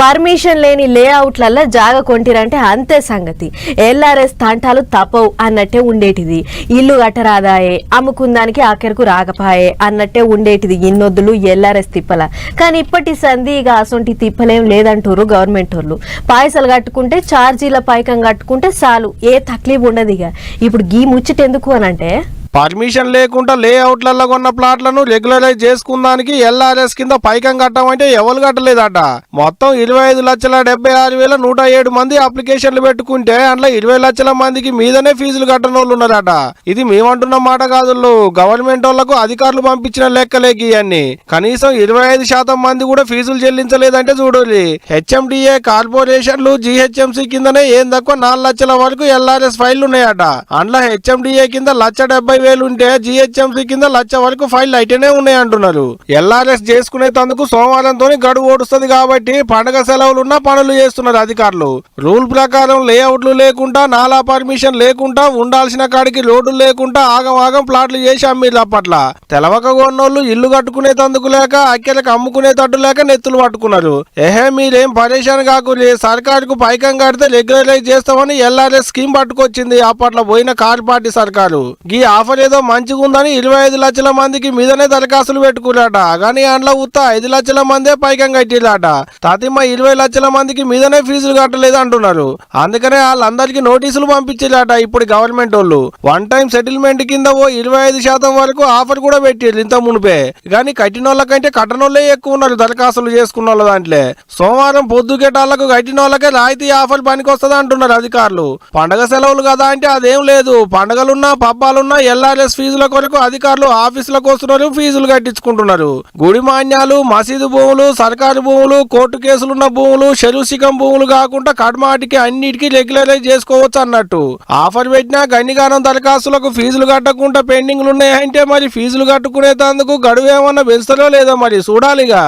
Permission లేని లేఅవుట్లలో జాగ కొంటిరంటే అంతే సంగతి. ఎల్ఆర్ఎస్ తంటాలు తప్పవు అన్నట్టే ఉండేటిది. ఇల్లు కట్టరాదాయే, అమ్ముకుందానికి ఆఖరకు రాకపాయే అన్నట్టే ఉండేటిది ఇన్నొద్దులు ఎల్ఆర్ఎస్ తిప్పల. కానీ ఇప్పటి సంధి ఇక అసొంటి తిప్పలేం లేదంటారు గవర్నమెంట్ వాళ్ళు. పైసలు కట్టుకుంటే ఛార్జీల పైకం కట్టుకుంటే చాలు, ఏ తక్లీఫ్ ఉండదు. ఇక ఇప్పుడు గీ ముచ్చటెందుకు అనంటే పర్మిషన్ లేకుండా లేఅవుట్లలో కొన్న ప్లాట్లను రెగ్యులరైజ్ చేసుకుందానికి ఎల్ఆర్ఎస్ కింద పైకం కట్టమంటే ఎవరు కట్టలేదట. మొత్తం 25,76,107 మంది అప్లికేషన్లు పెట్టుకుంటే అందులో 20 లక్షల మందికి మీదనే ఫీజులు కట్టని వాళ్ళు ఉన్నారట. ఇది మేమంటున్న మాట కాదు, గవర్నమెంట్ వాళ్లకు అధికారులు పంపించిన లెక్కలేకి ఇవన్నీ. కనీసం 25% మంది కూడా ఫీజులు చెల్లించలేదంటే చూడాలి. హెచ్ఎండిఏ కార్పొరేషన్లు జీహెచ్ఎంసీ కిందనే ఏం తక్కువ 4 లక్షల వరకు ఎల్ఆర్ఎస్ ఫైళ్లు ఉన్నాయట. అందులో హెచ్ఎండిఏ కింద 1,70,000 ఉంటే జీహెచ్ఎంసీ కింద 1,00,000 వరకు ఫైల్ అయితేనే ఉన్నాయి అంటున్నారు. ఎల్ఆర్ఎస్ చేసుకునేందుకు సోమవారంతో గడువు ఓడుస్తుంది కాబట్టి పండగ సెలవులున్నా పనులు చేస్తున్నారు అధికారులు. రూల్ ప్రకారం లేఅవుట్లు లేకుండా, నాలా పర్మిషన్ లేకుండా, ఉండాల్సిన కాడికి రోడ్లు లేకుండా ఆగం ప్లాట్లు చేసి అమ్మిర్రు. అప్పట్ల తెలవక కొన్నోళ్ళు ఇల్లు కట్టుకునేందుకు లేక, అక్కెలకు అమ్ముకునేటట్టు లేక నెత్తులు పట్టుకున్నారు. మీరేం పరేషాన్ కాకూరి, సర్కారుకు పైకం కడితే రెగ్యులరైజ్ చేస్తామని ఎల్ఆర్ఎస్ స్కీమ్ పట్టుకొచ్చింది అప్పట్లో పోయిన కారు పార్టీ సర్కారు. ఈ ఆఫర్ ఏదో మంచిగా ఉందని 25 లక్షల మందికి మీదనే దరఖాస్తులు పెట్టుకున్నారట. కానీ అందులో ఉత్త 5 లక్షల మందే పైకం కట్టిరాట. తతిమ 20 లక్షల మందికి మీదనే ఫీజులు కట్టలేదు అంటున్నారు. అందుకనే వాళ్ళందరికీ నోటీసులు పంపించారట ఇప్పుడు గవర్నమెంట్ వాళ్ళు. వన్ టైం సెటిల్మెంట్ కింద 25% వరకు ఆఫర్ కూడా పెట్టారు ఇంత మునిపే. కానీ కట్టినోళ్ళ కంటే కట్టనోళ్ళే ఎక్కువ ఉన్నారు దరఖాస్తులు చేసుకున్న వాళ్ళ దాంట్లో. సోమవారం పొద్దుకేటాళ్లకు కట్టినోళ్ళకే రాయితీ ఆఫర్ పనికొస్తుంది అంటున్నారు అధికారులు. పండగ సెలవులు కదా అంటే అదేం లేదు. పండగలున్నా పబ్బాలున్నా ఎల్ఆర్ఎస్ ఫీజుల కొరకు అధికారులు ఆఫీసులకు వస్తున్నారు, ఫీజులు కట్టించుకుంటున్నారు. గుడి మాన్యాలు, మసీదు భూములు, సర్కారు భూములు, కోర్టు కేసులున్న భూములు, శరుసికం భూములు కాకుండా కడ్మాటికి అన్నిటికీ రెగ్యులరైజ్ చేసుకోవచ్చు అన్నట్టు. ఆఫర్ పెట్టినా గన్నిగానం దరఖాస్తులకు ఫీజులు కట్టకుండా పెండింగ్లు ఉన్నాయంటే మరి ఫీజులు కట్టుకునేందుకు గడువు ఏమన్నా పెంచుతారో లేదో మరి చూడాలిగా.